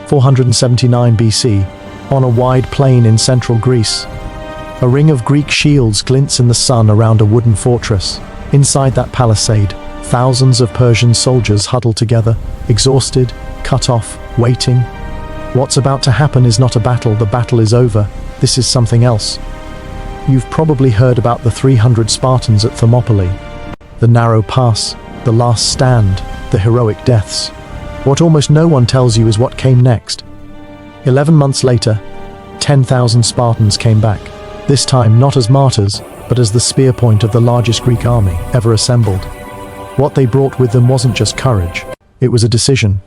479 BC, on a wide plain in central Greece. A ring of Greek shields glints in the sun around a wooden fortress. Inside that palisade, thousands of Persian soldiers huddle together, exhausted, cut off, waiting. What's about to happen is not a battle, the battle is over. This is something else. You've probably heard about the 300 Spartans at Thermopylae. The narrow pass, the last stand, the heroic deaths. What almost no one tells you is what came next. 11 months later, 10,000 Spartans came back. This time not as martyrs, but as the spear point of the largest Greek army ever assembled. What they brought with them wasn't just courage. It was a decision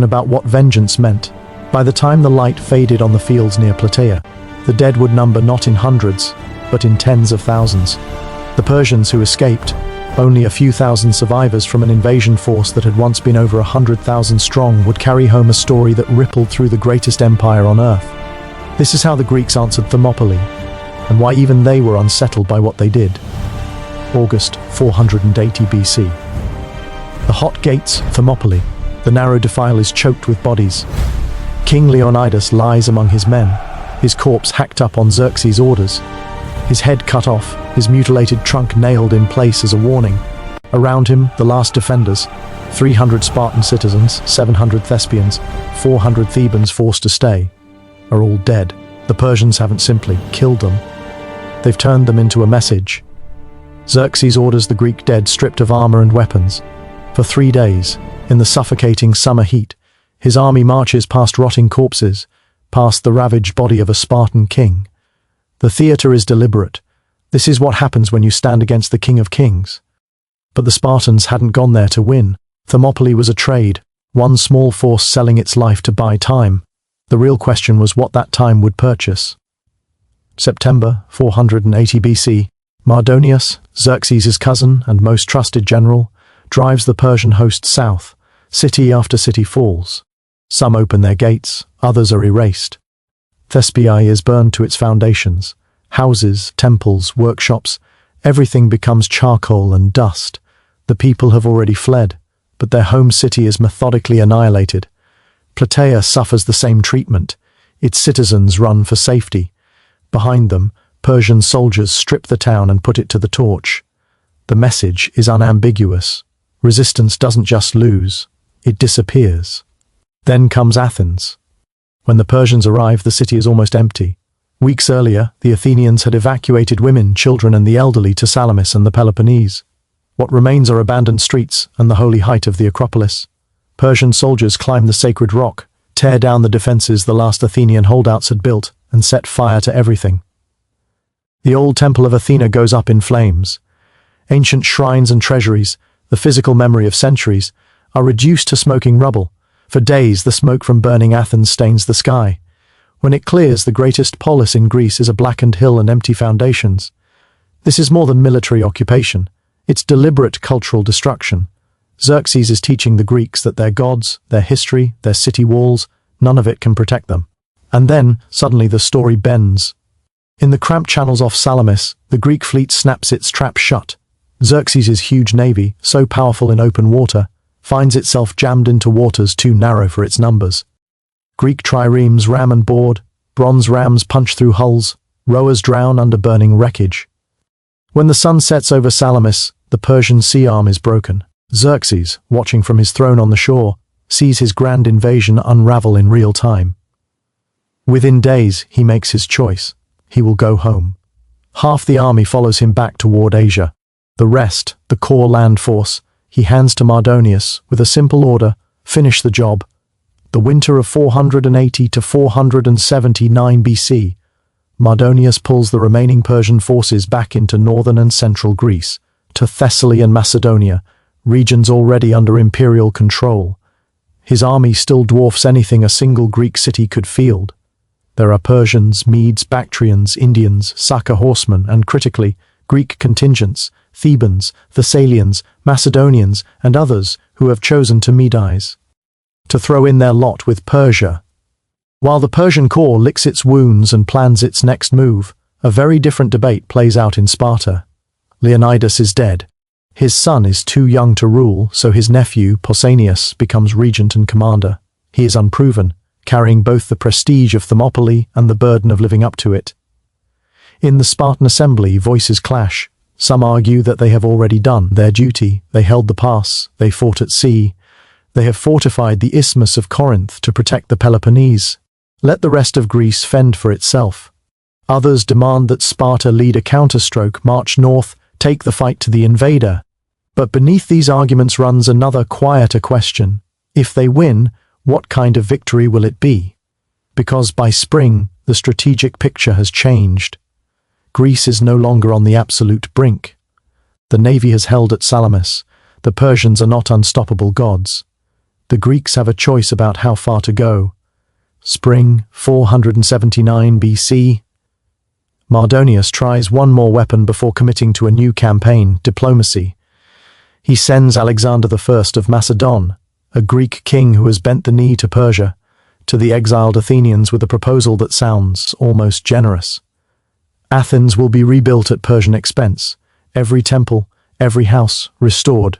about what vengeance meant. By the time the light faded on the fields near Plataea, the dead would number not in hundreds, but in tens of thousands. The Persians who escaped, only a few thousand survivors from an invasion force that had once been over 100,000 strong, would carry home a story that rippled through the greatest empire on earth. This is how the Greeks answered Thermopylae, and why even they were unsettled by what they did. August 480 BC. The hot gates, Thermopylae. The narrow defile is choked with bodies. King Leonidas lies among his men, his corpse hacked up on Xerxes' orders, his head cut off, his mutilated trunk nailed in place as a warning. Around him, the last defenders, 300 Spartan citizens, 700 Thespians, 400 Thebans forced to stay, are all dead. The Persians haven't simply killed them. They've turned them into a message. Xerxes orders the Greek dead stripped of armor and weapons. For 3 days, in the suffocating summer heat, his army marches past rotting corpses, past the ravaged body of a Spartan king. The theater is deliberate. This is what happens when you stand against the King of Kings. But the Spartans hadn't gone there to win. Thermopylae was a trade, one small force selling its life to buy time. The real question was what that time would purchase. September 480 BC, Mardonius, Xerxes' cousin and most trusted general, drives the Persian host south. City after city falls. Some open their gates, others are erased. Thermopylae is burned to its foundations. Houses, temples, workshops, everything becomes charcoal and dust. The people have already fled, but their home city is methodically annihilated. Plataea suffers the same treatment. Its citizens run for safety. Behind them, Persian soldiers strip the town and put it to the torch. The message is unambiguous. Resistance doesn't just lose, it disappears. Then comes Athens. When the Persians arrive, the city is almost empty. Weeks earlier, the Athenians had evacuated women, children and the elderly to Salamis and the Peloponnese. What remains are abandoned streets and the holy height of the Acropolis. Persian soldiers climb the sacred rock, tear down the defenses the last Athenian holdouts had built, and set fire to everything. The old temple of Athena goes up in flames. Ancient shrines and treasuries, the physical memory of centuries, are reduced to smoking rubble. For days, the smoke from burning Athens stains the sky. When it clears, the greatest polis in Greece is a blackened hill and empty foundations. This is more than military occupation. It's deliberate cultural destruction. Xerxes is teaching the Greeks that their gods, their history, their city walls, none of it can protect them. And then, suddenly the story bends. In the cramped channels off Salamis, the Greek fleet snaps its trap shut. Xerxes' huge navy, so powerful in open water, finds itself jammed into waters too narrow for its numbers. Greek triremes ram and board, bronze rams punch through hulls, rowers drown under burning wreckage. When the sun sets over Salamis, the Persian sea arm is broken. Xerxes, watching from his throne on the shore, sees his grand invasion unravel in real time. Within days, he makes his choice. He will go home. Half the army follows him back toward Asia. The rest, the core land force, he hands to Mardonius with a simple order: finish the job. The winter of 480 to 479 BC, Mardonius pulls the remaining Persian forces back into northern and central Greece, to Thessaly and Macedonia, regions already under imperial control. His army still dwarfs anything a single Greek city could field. There are Persians, Medes, Bactrians, Indians, Saka horsemen, and critically, Greek contingents, Thebans, Thessalians, Macedonians, and others who have chosen to Medize, to throw in their lot with Persia. While the Persian core licks its wounds and plans its next move, a very different debate plays out in Sparta. Leonidas is dead. His son is too young to rule, so his nephew, Pausanias, becomes regent and commander. He is unproven, carrying both the prestige of Thermopylae and the burden of living up to it. In the Spartan assembly, voices clash. Some argue that they have already done their duty. They held the pass, they fought at sea, they have fortified the Isthmus of Corinth to protect the Peloponnese. Let the rest of Greece fend for itself. Others demand that Sparta lead a counterstroke, march north, take the fight to the invader. But beneath these arguments runs another quieter question. If they win, what kind of victory will it be? Because by spring, the strategic picture has changed. Greece is no longer on the absolute brink. The navy has held at Salamis. The Persians are not unstoppable gods. The Greeks have a choice about how far to go. Spring 479 BC. Mardonius tries one more weapon before committing to a new campaign, diplomacy. He sends Alexander I of Macedon, a Greek king who has bent the knee to Persia, to the exiled Athenians with a proposal that sounds almost generous. Athens will be rebuilt at Persian expense, every temple, every house restored.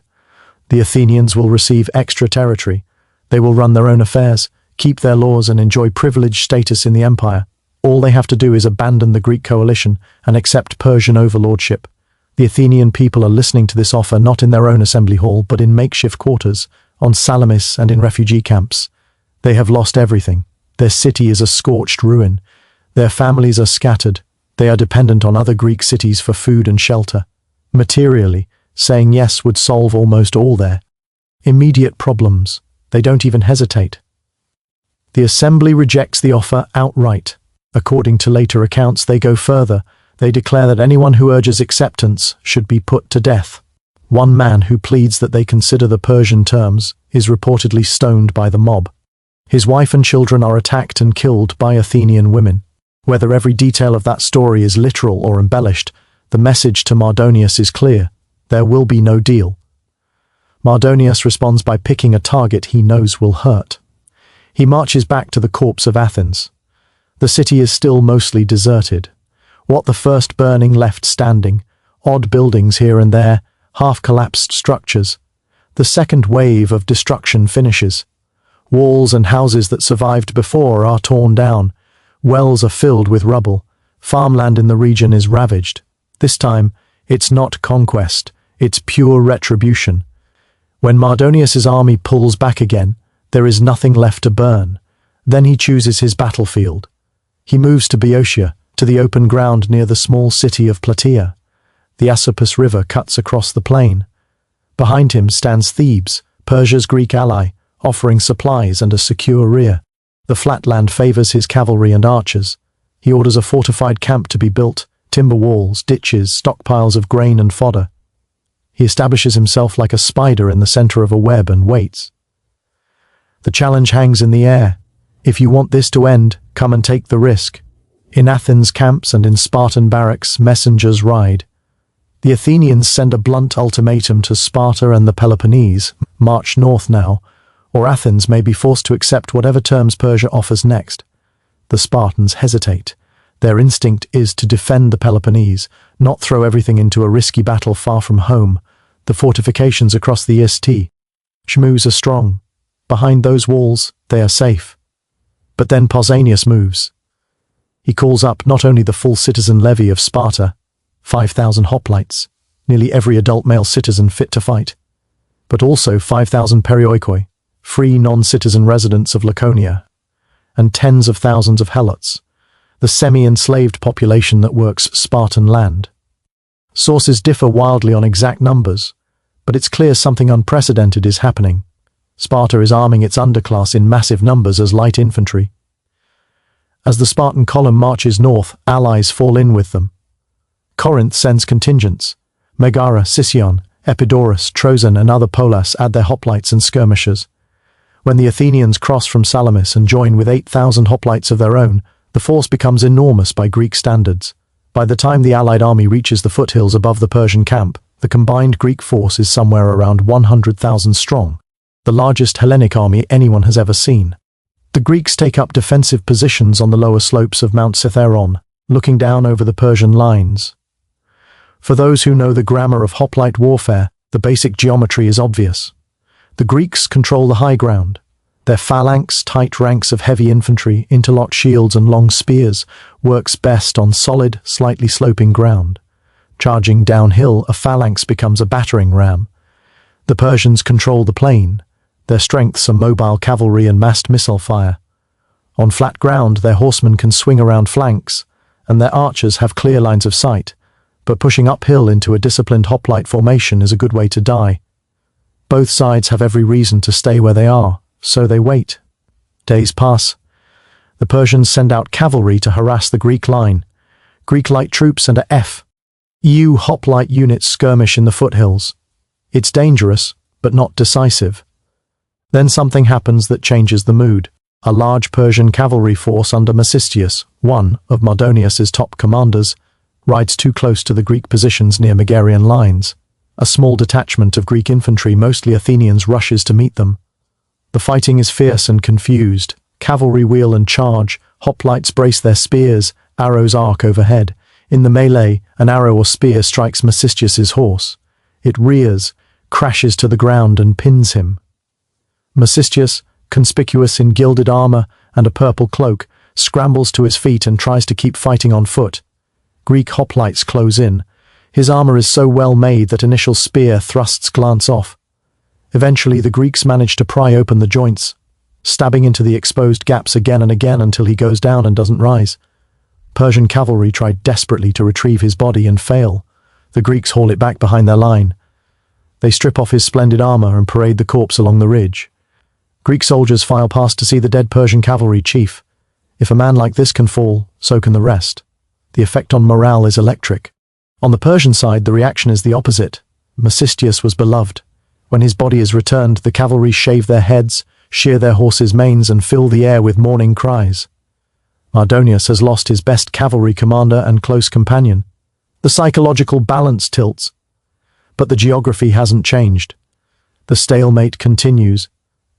The Athenians will receive extra territory. They will run their own affairs, keep their laws and enjoy privileged status in the empire. All they have to do is abandon the Greek coalition and accept Persian overlordship. The Athenian people are listening to this offer not in their own assembly hall but in makeshift quarters, on Salamis and in refugee camps. They have lost everything. Their city is a scorched ruin. Their families are scattered. They are dependent on other Greek cities for food and shelter. Materially, saying yes would solve almost all their immediate problems. They don't even hesitate. The assembly rejects the offer outright. According to later accounts, they go further. They declare that anyone who urges acceptance should be put to death. One man who pleads that they consider the Persian terms is reportedly stoned by the mob. His wife and children are attacked and killed by Athenian women. Whether every detail of that story is literal or embellished, the message to Mardonius is clear. There will be no deal. Mardonius responds by picking a target he knows will hurt. He marches back to the corpse of Athens. The city is still mostly deserted. What the first burning left standing, odd buildings here and there, half-collapsed structures. The second wave of destruction finishes. Walls and houses that survived before are torn down. Wells are filled with rubble. Farmland in the region is ravaged. This time, it's not conquest, it's pure retribution. When Mardonius's army pulls back again, there is nothing left to burn. Then he chooses his battlefield. He moves to Boeotia, to the open ground near the small city of Plataea. The Asopus River cuts across the plain. Behind him stands Thebes, Persia's Greek ally, offering supplies and a secure rear. The flat land favors his cavalry and archers. He orders a fortified camp to be built, timber walls, ditches, stockpiles of grain and fodder. He establishes himself like a spider in the center of a web and waits. The challenge hangs in the air. If you want this to end, come and take the risk. In Athens camps and in Spartan barracks, messengers ride. The Athenians send a blunt ultimatum to Sparta and the Peloponnese: march north now, or Athens may be forced to accept whatever terms Persia offers next. The Spartans hesitate. Their instinct is to defend the Peloponnese, not throw everything into a risky battle far from home. The fortifications across the Isthmus are strong. Behind those walls, they are safe. But then Pausanias moves. He calls up not only the full citizen levy of Sparta, 5,000 hoplites, nearly every adult male citizen fit to fight, but also 5,000 perioikoi, free non-citizen residents of Laconia, and tens of thousands of helots, the semi-enslaved population that works Spartan land. Sources differ wildly on exact numbers, but it's clear something unprecedented is happening. Sparta is arming its underclass in massive numbers as light infantry. As the Spartan column marches north, allies fall in with them. Corinth sends contingents. Megara, Sicyon, Epidaurus, Troezen and other polis add their hoplites and skirmishers. When the Athenians cross from Salamis and join with 8,000 hoplites of their own, the force becomes enormous by Greek standards. By the time the allied army reaches the foothills above the Persian camp, the combined Greek force is somewhere around 100,000 strong, the largest Hellenic army anyone has ever seen. The Greeks take up defensive positions on the lower slopes of Mount Cithaeron, looking down over the Persian lines. For those who know the grammar of hoplite warfare, the basic geometry is obvious. The Greeks control the high ground. Their phalanx, tight ranks of heavy infantry, interlocked shields and long spears, works best on solid, slightly sloping ground. Charging downhill, a phalanx becomes a battering ram. The Persians control the plain. Their strengths are mobile cavalry and massed missile fire. On flat ground, their horsemen can swing around flanks, and their archers have clear lines of sight, but pushing uphill into a disciplined hoplite formation is a good way to die. Both sides have every reason to stay where they are, so they wait. Days pass. The Persians send out cavalry to harass the Greek line. Greek light troops and EU hoplite units skirmish in the foothills. It's dangerous, but not decisive. Then something happens that changes the mood. A large Persian cavalry force under Mardonius, one of Mardonius's top commanders, rides too close to the Greek positions near Megarian lines. A small detachment of Greek infantry, mostly Athenians, rushes to meet them. The fighting is fierce and confused. Cavalry wheel and charge, hoplites brace their spears, arrows arc overhead. In the melee, an arrow or spear strikes Mardonius's horse. It rears, crashes to the ground and pins him. Mardonius, conspicuous in gilded armor and a purple cloak, scrambles to his feet and tries to keep fighting on foot. Greek hoplites close in. His armor is so well made that initial spear thrusts glance off. Eventually, the Greeks manage to pry open the joints, stabbing into the exposed gaps again and again until he goes down and doesn't rise. Persian cavalry try desperately to retrieve his body and fail. The Greeks haul it back behind their line. They strip off his splendid armor and parade the corpse along the ridge. Greek soldiers file past to see the dead Persian cavalry chief. If a man like this can fall, so can the rest. The effect on morale is electric. On the Persian side, the reaction is the opposite. Mardonius was beloved. When his body is returned, the cavalry shave their heads, shear their horses' manes, and fill the air with mourning cries. Mardonius has lost his best cavalry commander and close companion. The psychological balance tilts. But the geography hasn't changed. The stalemate continues.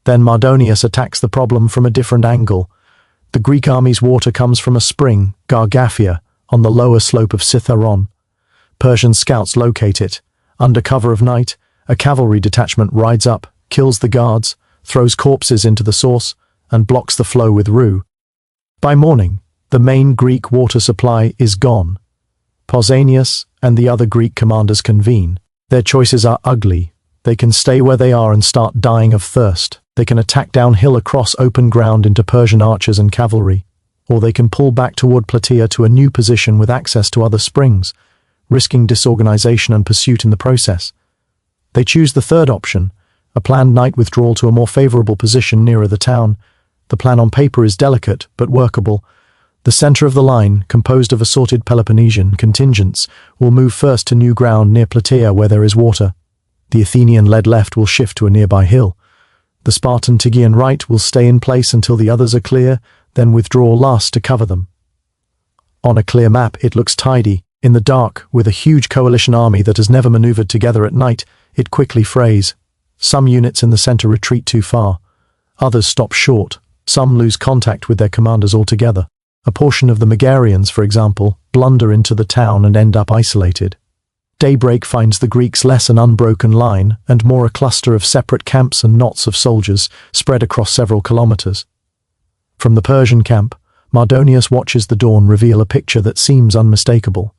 Then Mardonius attacks the problem from a different angle. The Greek army's water comes from a spring, Gargaphia, on the lower slope of Citharon. Persian scouts locate it. Under cover of night, a cavalry detachment rides up, kills the guards, throws corpses into the source, and blocks the flow with rue. By morning, the main Greek water supply is gone. Pausanias and the other Greek commanders convene. Their choices are ugly. They can stay where they are and start dying of thirst. They can attack downhill across open ground into Persian archers and cavalry, or they can pull back toward Plataea to a new position with access to other springs, risking disorganization and pursuit in the process. They choose the third option, a planned night withdrawal to a more favorable position nearer the town. The plan on paper is delicate but workable. The center of the line, composed of assorted Peloponnesian contingents, will move first to new ground near Plataea where there is water. The Athenian-led left will shift to a nearby hill. The Spartan Tygian right will stay in place until the others are clear, then withdraw last to cover them. On a clear map, it looks tidy. In the dark, with a huge coalition army that has never maneuvered together at night, it quickly frays. Some units in the center retreat too far. Others stop short. Some lose contact with their commanders altogether. A portion of the Megarians, for example, blunder into the town and end up isolated. Daybreak finds the Greeks less an unbroken line and more a cluster of separate camps and knots of soldiers spread across several kilometers. From the Persian camp, Mardonius watches the dawn reveal a picture that seems unmistakable.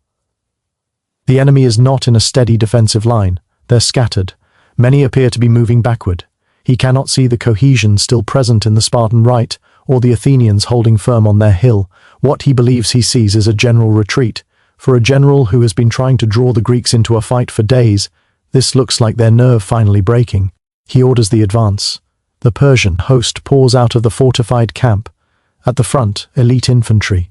The enemy is not in a steady defensive line. They're scattered. Many appear to be moving backward. He cannot see the cohesion still present in the Spartan right, or the Athenians holding firm on their hill. What he believes he sees is a general retreat. For a general who has been trying to draw the Greeks into a fight for days, this looks like their nerve finally breaking. He orders the advance. The Persian host pours out of the fortified camp. At the front, elite infantry.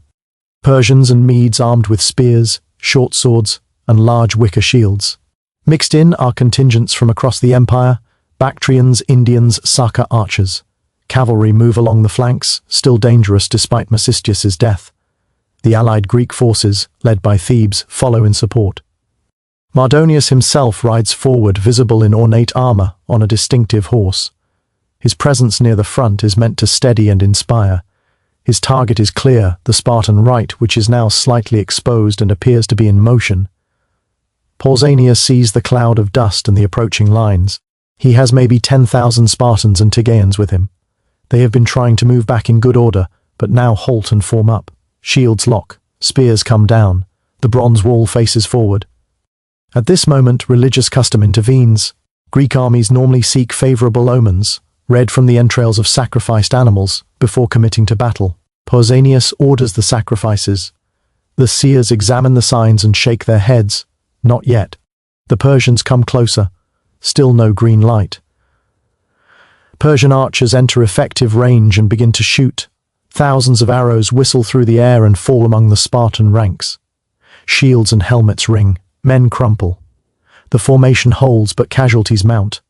Persians and Medes armed with spears, short swords, and large wicker shields. Mixed in are contingents from across the empire, Bactrians, Indians, Saka archers. Cavalry move along the flanks, still dangerous despite Mardonius's death. The allied Greek forces, led by Thebes, follow in support. Mardonius himself rides forward, visible in ornate armor, on a distinctive horse. His presence near the front is meant to steady and inspire. His target is clear, the Spartan right, which is now slightly exposed and appears to be in motion. Pausanias sees the cloud of dust and the approaching lines. He has maybe 10,000 Spartans and Tygians with him. They have been trying to move back in good order, but now halt and form up. Shields lock, spears come down, the bronze wall faces forward. At this moment, religious custom intervenes. Greek armies normally seek favorable omens, read from the entrails of sacrificed animals, before committing to battle. Pausanias orders the sacrifices. The seers examine the signs and shake their heads. Not yet. The Persians come closer. Still no green light. Persian archers enter effective range and begin to shoot. Thousands of arrows whistle through the air and fall among the Spartan ranks. Shields and helmets ring. Men crumple. The formation holds, but casualties mount.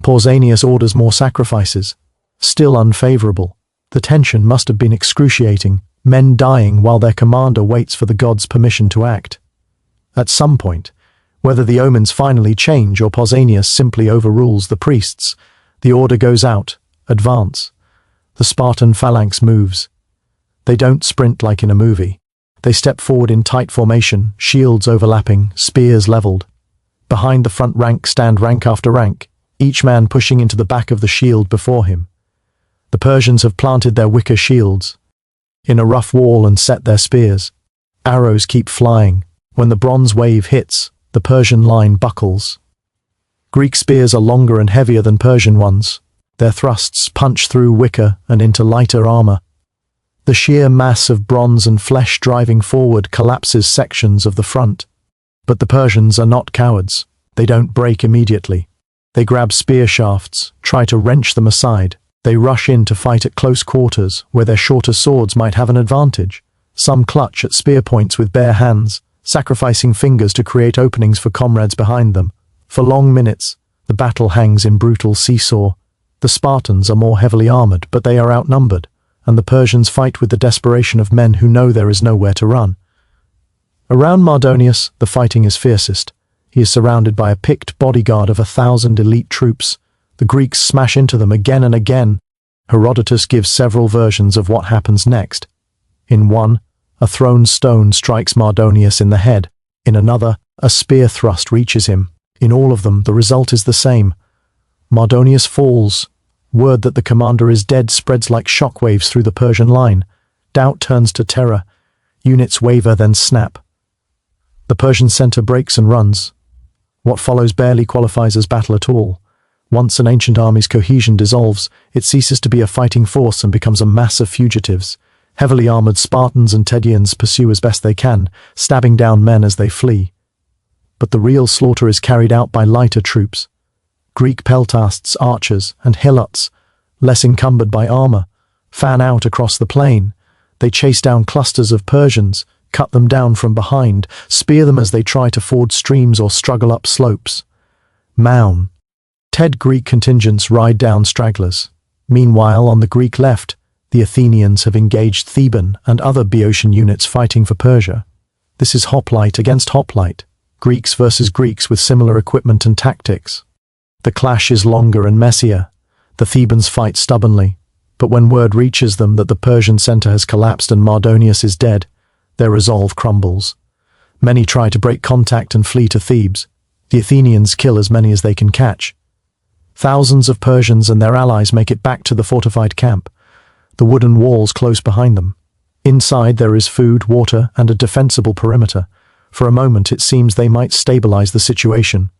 Pausanias orders more sacrifices. Still unfavorable. The tension must have been excruciating, men dying while their commander waits for the gods' permission to act. At some point, whether the omens finally change or Pausanias simply overrules the priests, the order goes out, advance. The Spartan phalanx moves. They don't sprint like in a movie. They step forward in tight formation, shields overlapping, spears leveled. Behind the front rank stand rank after rank, each man pushing into the back of the shield before him. The Persians have planted their wicker shields in a rough wall and set their spears. Arrows keep flying. When the bronze wave hits, the Persian line buckles. Greek spears are longer and heavier than Persian ones. Their thrusts punch through wicker and into lighter armor. The sheer mass of bronze and flesh driving forward collapses sections of the front. But the Persians are not cowards. They don't break immediately. They grab spear shafts, try to wrench them aside. They rush in to fight at close quarters, where their shorter swords might have an advantage. Some clutch at spear points with bare hands, sacrificing fingers to create openings for comrades behind them. For long minutes, the battle hangs in brutal seesaw. The Spartans are more heavily armored, but they are outnumbered, and the Persians fight with the desperation of men who know there is nowhere to run. Around Mardonius, the fighting is fiercest. He is surrounded by a picked bodyguard of 1,000 elite troops. The Greeks smash into them again and again. Herodotus gives several versions of what happens next. In one, a thrown stone strikes Mardonius in the head. In another, a spear thrust reaches him. In all of them, the result is the same. Mardonius falls. Word that the commander is dead spreads like shockwaves through the Persian line. Doubt turns to terror. Units waver, then snap. The Persian center breaks and runs. What follows barely qualifies as battle at all. Once an ancient army's cohesion dissolves, it ceases to be a fighting force and becomes a mass of fugitives. Heavily armored Spartans and Tedians pursue as best they can, stabbing down men as they flee. But the real slaughter is carried out by lighter troops. Greek peltasts, archers, and helots, less encumbered by armor, fan out across the plain. They chase down clusters of Persians, cut them down from behind, spear them as they try to ford streams or struggle up slopes. Greek contingents ride down stragglers. Meanwhile, on the Greek left, the Athenians have engaged Theban and other Boeotian units fighting for Persia. This is hoplite against hoplite, Greeks versus Greeks with similar equipment and tactics. The clash is longer and messier. The Thebans fight stubbornly, but when word reaches them that the Persian center has collapsed and Mardonius is dead, their resolve crumbles. Many try to break contact and flee to Thebes. The Athenians kill as many as they can catch. Thousands of Persians and their allies make it back to the fortified camp, the wooden walls close behind them. Inside there is food, water, and a defensible perimeter. For a moment it seems they might stabilize the situation.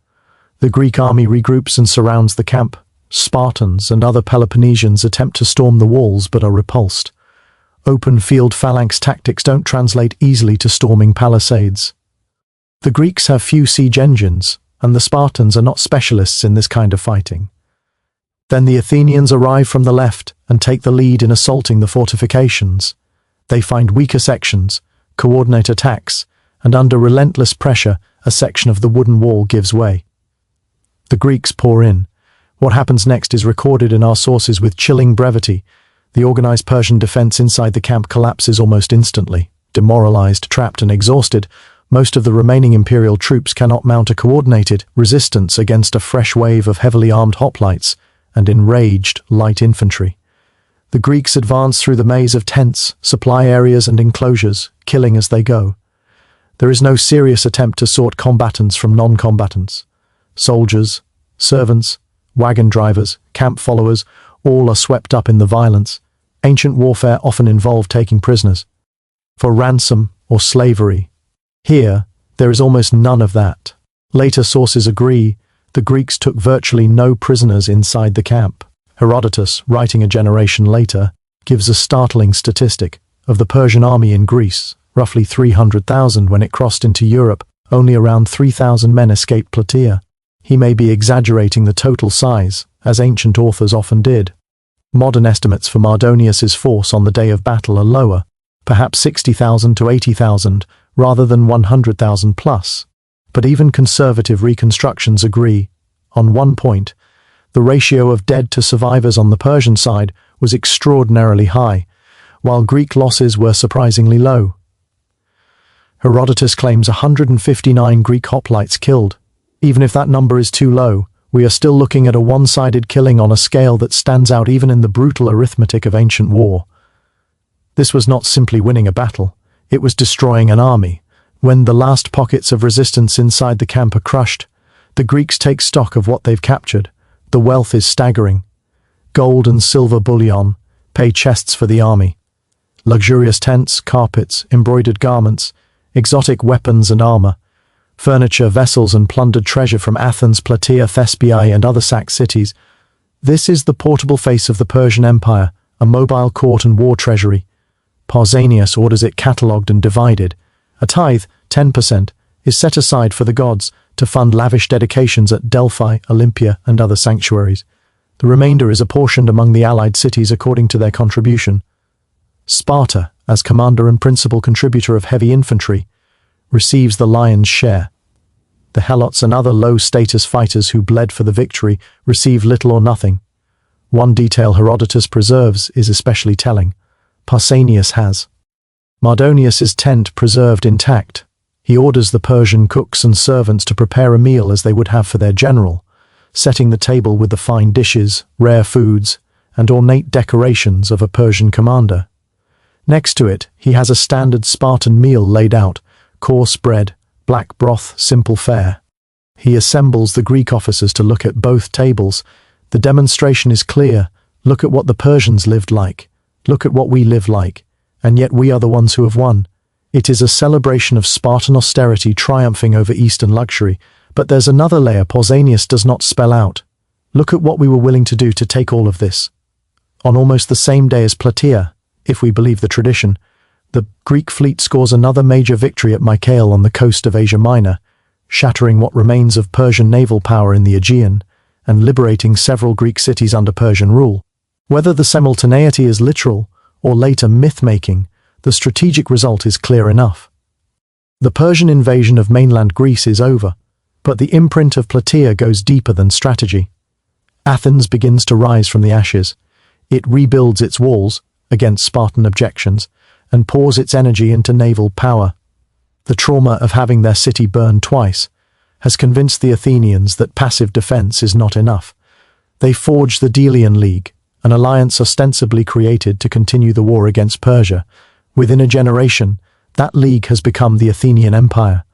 The Greek army regroups and surrounds the camp. Spartans and other Peloponnesians attempt to storm the walls but are repulsed. Open field phalanx tactics don't translate easily to storming palisades. The Greeks have few siege engines, and the Spartans are not specialists in this kind of fighting. Then the Athenians arrive from the left and take the lead in assaulting the fortifications. They find weaker sections, coordinate attacks, and under relentless pressure, a section of the wooden wall gives way. The Greeks pour in. What happens next is recorded in our sources with chilling brevity. The organized Persian defense inside the camp collapses almost instantly. Demoralized, trapped, and exhausted, most of the remaining imperial troops cannot mount a coordinated resistance against a fresh wave of heavily armed hoplites and enraged light infantry. The Greeks advance through the maze of tents, supply areas, and enclosures, killing as they go. There is no serious attempt to sort combatants from non-combatants. Soldiers, servants, wagon drivers, camp followers, All are swept up in the violence. Ancient warfare often involved taking prisoners for ransom or slavery. Here, there is almost none of that. Later sources agree the Greeks took virtually no prisoners inside the camp. Herodotus, writing a generation later, gives a startling statistic of the Persian army in Greece, roughly 300,000 when it crossed into Europe. Only around 3,000 men escaped Plataea. He may be exaggerating the total size, as ancient authors often did. Modern estimates for Mardonius's force on the day of battle are lower, perhaps 60,000 to 80,000, rather than 100,000 plus. But even conservative reconstructions agree. On one point, the ratio of dead to survivors on the Persian side was extraordinarily high, while Greek losses were surprisingly low. Herodotus claims 159 Greek hoplites killed. Even if that number is too low, we are still looking at a one-sided killing on a scale that stands out even in the brutal arithmetic of ancient war. This was not simply winning a battle, it was destroying an army. When the last pockets of resistance inside the camp are crushed, the Greeks take stock of what they've captured. The wealth is staggering. Gold and silver bullion pay chests for the army. Luxurious tents, carpets, embroidered garments, exotic weapons and armor, furniture, vessels and plundered treasure from Athens, Plataea, Thespiae and other sacked cities. This is the portable face of the Persian Empire, a mobile court and war treasury. Pausanias orders it catalogued and divided. A tithe, 10%, is set aside for the gods to fund lavish dedications at Delphi, Olympia and other sanctuaries. The remainder is apportioned among the allied cities according to their contribution. Sparta, as commander and principal contributor of heavy infantry, receives the lion's share. The Helots and other low-status fighters who bled for the victory receive little or nothing. One detail Herodotus preserves is especially telling. Pausanias has Mardonius's tent preserved intact. He orders the Persian cooks and servants to prepare a meal as they would have for their general, setting the table with the fine dishes, rare foods, and ornate decorations of a Persian commander. Next to it, he has a standard Spartan meal laid out, coarse bread, black broth, simple fare. He assembles the Greek officers to look at both tables. The demonstration is clear. Look at what the Persians lived like. Look at what we live like. And yet we are the ones who have won. It is a celebration of Spartan austerity triumphing over Eastern luxury. But there's another layer Pausanias does not spell out. Look at what we were willing to do to take all of this. On almost the same day as Plataea, if we believe the tradition, the Greek fleet scores another major victory at Mycale on the coast of Asia Minor, shattering what remains of Persian naval power in the Aegean, and liberating several Greek cities under Persian rule. Whether the simultaneity is literal or later myth-making, the strategic result is clear enough. The Persian invasion of mainland Greece is over, but the imprint of Plataea goes deeper than strategy. Athens begins to rise from the ashes. It rebuilds its walls against Spartan objections and pours its energy into naval power. The trauma of having their city burned twice has convinced the Athenians that passive defense is not enough. They forge the Delian League, an alliance ostensibly created to continue the war against Persia. Within a generation, that league has become the Athenian Empire.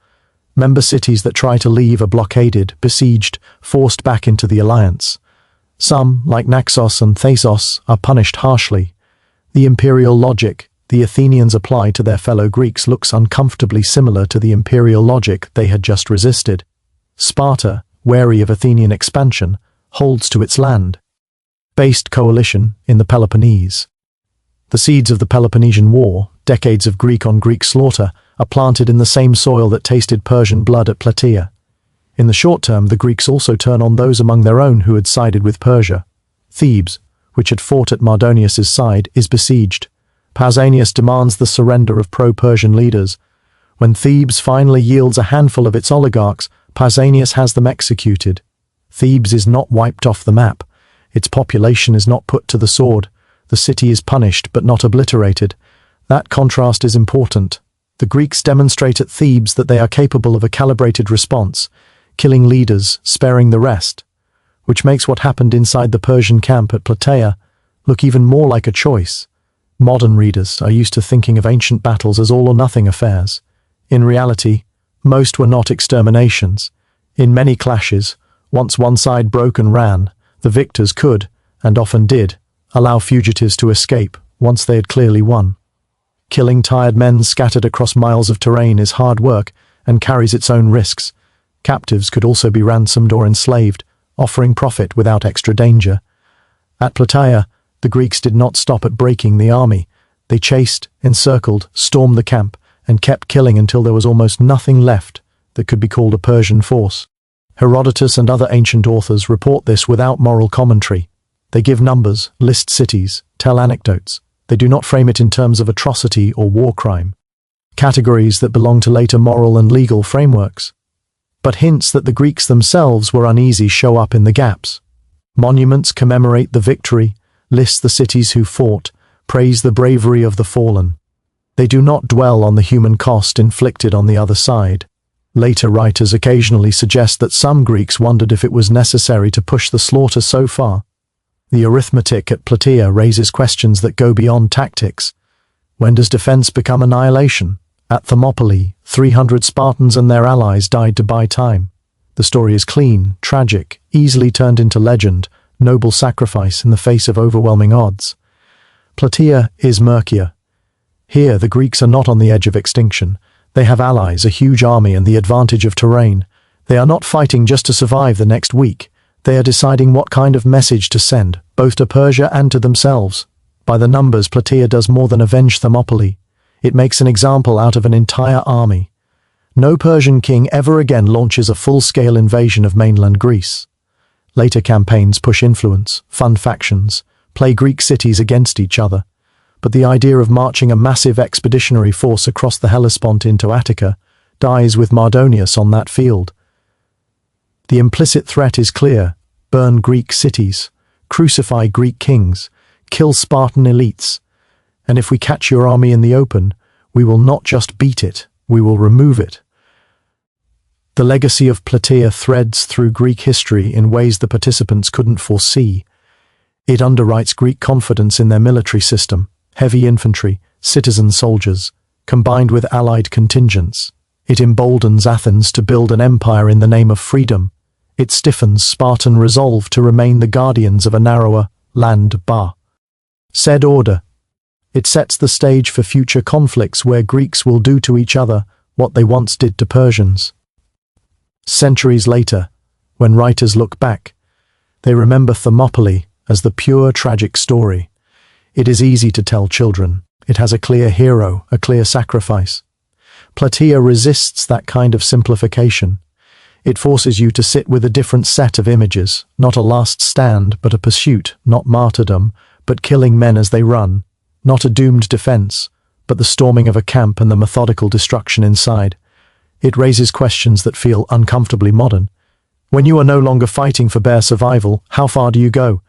Member cities that try to leave are blockaded, besieged, forced back into the alliance. Some, like Naxos and Thasos, are punished harshly. The imperial logic the Athenians apply to their fellow Greeks looks uncomfortably similar to the imperial logic they had just resisted. Sparta, wary of Athenian expansion, holds to its land. Based coalition in the Peloponnese. The seeds of the Peloponnesian War, decades of Greek-on-Greek slaughter, are planted in the same soil that tasted Persian blood at Plataea. In the short term, the Greeks also turn on those among their own who had sided with Persia. Thebes, which had fought at Mardonius's side, is besieged. Pausanias demands the surrender of pro-Persian leaders. When Thebes finally yields a handful of its oligarchs, Pausanias has them executed. Thebes is not wiped off the map. Its population is not put to the sword. The city is punished but not obliterated. That contrast is important. The Greeks demonstrate at Thebes that they are capable of a calibrated response, killing leaders, sparing the rest, which makes what happened inside the Persian camp at Plataea look even more like a choice. Modern readers are used to thinking of ancient battles as all-or-nothing affairs. In reality, most were not exterminations. In many clashes, once one side broke and ran, the victors could, and often did, allow fugitives to escape once they had clearly won. Killing tired men scattered across miles of terrain is hard work and carries its own risks. Captives could also be ransomed or enslaved, offering profit without extra danger. At Plataea, the Greeks did not stop at breaking the army. They chased, encircled, stormed the camp, and kept killing until there was almost nothing left that could be called a Persian force. Herodotus and other ancient authors report this without moral commentary. They give numbers, list cities, tell anecdotes. They do not frame it in terms of atrocity or war crime, categories that belong to later moral and legal frameworks. But hints that the Greeks themselves were uneasy show up in the gaps. Monuments commemorate the victory, list the cities who fought, praise the bravery of the fallen. They do not dwell on the human cost inflicted on the other side. Later writers occasionally suggest that some Greeks wondered if it was necessary to push the slaughter so far. The arithmetic at Plataea raises questions that go beyond tactics. When does defense become annihilation? At Thermopylae, 300 Spartans and their allies died to buy time. The story is clean, tragic, easily turned into legend, noble sacrifice in the face of overwhelming odds. Plataea is murkier. Here, the Greeks are not on the edge of extinction. They have allies, a huge army, and the advantage of terrain. They are not fighting just to survive the next week. They are deciding what kind of message to send, both to Persia and to themselves. By the numbers, Plataea does more than avenge Thermopylae. It makes an example out of an entire army. No Persian king ever again launches a full-scale invasion of mainland Greece. Later campaigns push influence, fund factions, play Greek cities against each other. But the idea of marching a massive expeditionary force across the Hellespont into Attica dies with Mardonius on that field. The implicit threat is clear: burn Greek cities, crucify Greek kings, kill Spartan elites. And if we catch your army in the open, we will not just beat it, we will remove it. The legacy of Plataea threads through Greek history in ways the participants couldn't foresee. It underwrites Greek confidence in their military system, heavy infantry, citizen soldiers, combined with allied contingents. It emboldens Athens to build an empire in the name of freedom. It stiffens Spartan resolve to remain the guardians of a narrower land bar. Said order. It sets the stage for future conflicts where Greeks will do to each other what they once did to Persians. Centuries later, when writers look back, they remember Thermopylae as the pure tragic story. It is easy to tell children. It has a clear hero, a clear sacrifice. Plataea resists that kind of simplification. It forces you to sit with a different set of images, not a last stand, but a pursuit, not martyrdom, but killing men as they run, not a doomed defense, but the storming of a camp and the methodical destruction inside. It raises questions that feel uncomfortably modern. When you are no longer fighting for bare survival, how far do you go?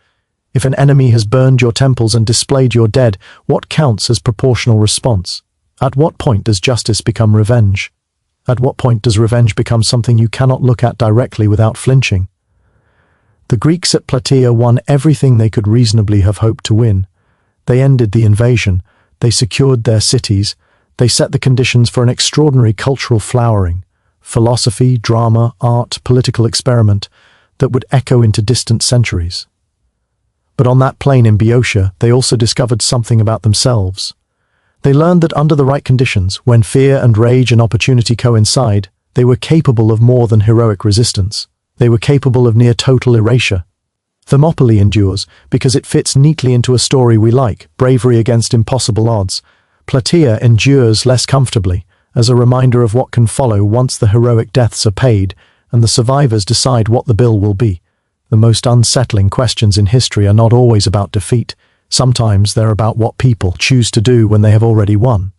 If an enemy has burned your temples and displayed your dead, what counts as proportional response? At what point does justice become revenge? At what point does revenge become something you cannot look at directly without flinching? The Greeks at Plataea won everything they could reasonably have hoped to win. They ended the invasion, they secured their cities, they set the conditions for an extraordinary cultural flowering, philosophy, drama, art, political experiment that would echo into distant centuries. But on that plain in Boeotia, they also discovered something about themselves. They learned that under the right conditions, when fear and rage and opportunity coincide, they were capable of more than heroic resistance. They were capable of near total erasure. Thermopylae endures because it fits neatly into a story we like, bravery against impossible odds. Plataea endures less comfortably, as a reminder of what can follow once the heroic deaths are paid and the survivors decide what the bill will be. The most unsettling questions in history are not always about defeat. Sometimes they're about what people choose to do when they have already won.